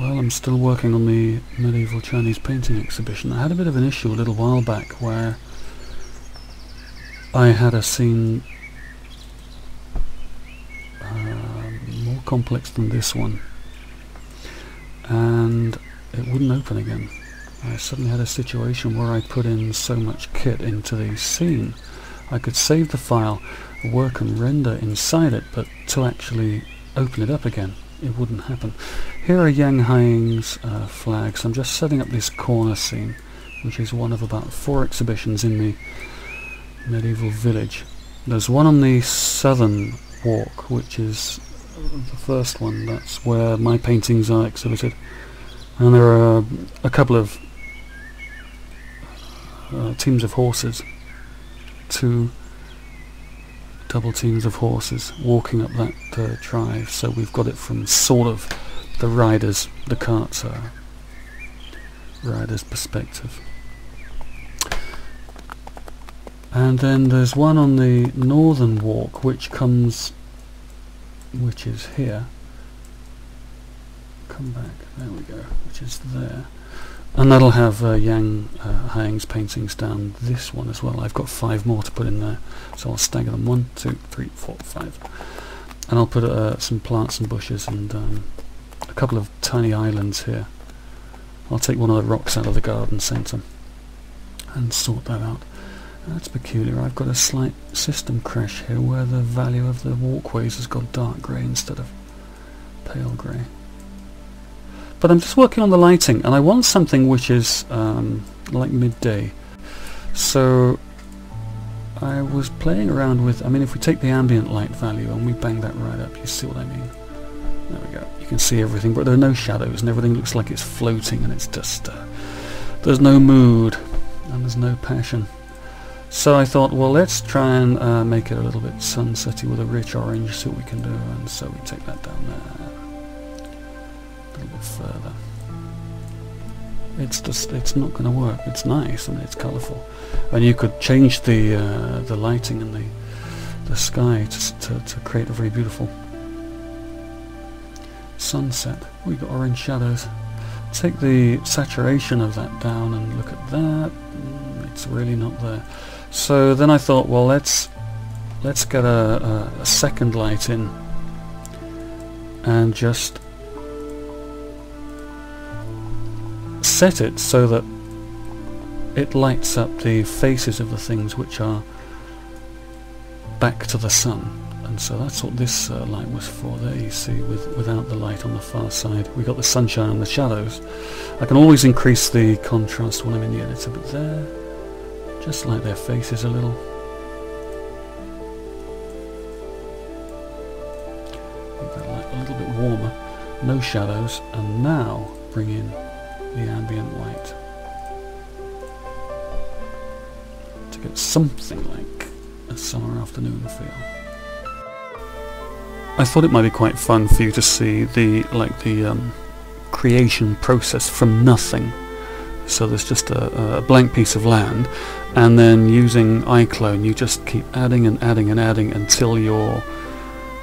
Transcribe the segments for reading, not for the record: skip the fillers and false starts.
Well, I'm still working on the medieval Chinese painting exhibition. I had a bit of an issue a little while back where I had a scene more complex than this one, and it wouldn't open again. I suddenly had a situation where I put in so much kit into the scene. I could save the file, work and render inside it, but to actually open it up again, it wouldn't happen. Here are Yang Haiyings flags. I'm just setting up this corner scene, which is one of about 4 exhibitions in the medieval village. There's one on the southern walk, which is the first one. That's where my paintings are exhibited. And there are a couple of teams of horses, 2 double teams of horses walking up that drive. So we've got it from sort of the riders, the cart's rider's perspective. And then there's one on the northern walk which is here. Come back, there we go, which is there. And that'll have Yang Haiying's paintings down this one as well. I've got 5 more to put in there, so I'll stagger them 1, 2, 3, 4, 5. And I'll put some plants and bushes and a couple of tiny islands here. I'll take one of the rocks out of the garden centre and sort that out. That's peculiar. I've got a slight system crash here where the value of the walkways has got dark grey instead of pale grey. But I'm just working on the lighting, and I want something which is like midday. So I was playing around with, I mean, if we take the ambient light value and we bang that right up, you see what I mean? There we go. You can see everything, but there are no shadows and everything looks like it's floating, and it's just, there's no mood and there's no passion. So I thought, well, let's try and make it a little bit sunsetty with a rich orange, see what we can do, and so we take that down there. A little bit further. It's not going to work. It's nice, I mean, it's colourful, and you could change the lighting and the sky to create a very beautiful sunset. We've got orange shadows. Take the saturation of that down and look at that. It's really not there. So then I thought, well, let's get a second light in and just set it so that it lights up the faces of the things which are back to the sun. And so that's what this light was for. There you see, without the light on the far side, we got the sunshine and the shadows. I can always increase the contrast when I'm in the editor, but there, just like their faces a little. Make that light a little bit warmer, no shadows, and now bring in the ambient light to get something like a summer afternoon feel. I thought it might be quite fun for you to see the creation process from nothing. So there's just a blank piece of land, and then using iClone you just keep adding and adding and adding until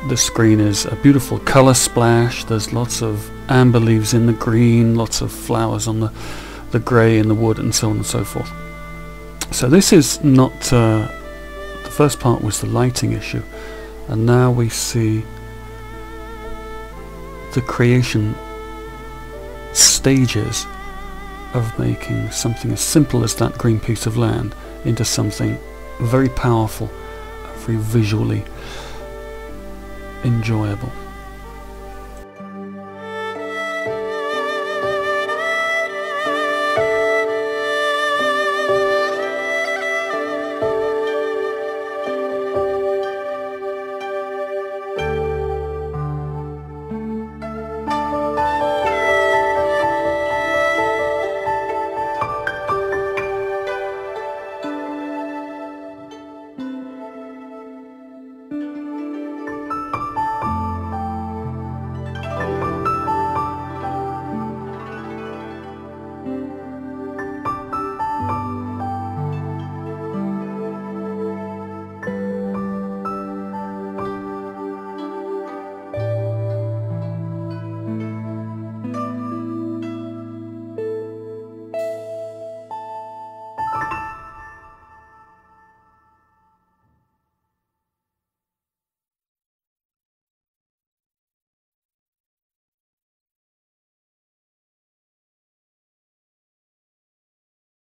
the screen is a beautiful colour splash. There's lots of amber leaves in the green, lots of flowers on the grey in the wood, and so on and so forth. So this is not, the first part was the lighting issue, and now we see the creation stages of making something as simple as that green piece of land into something very powerful, very visually enjoyable.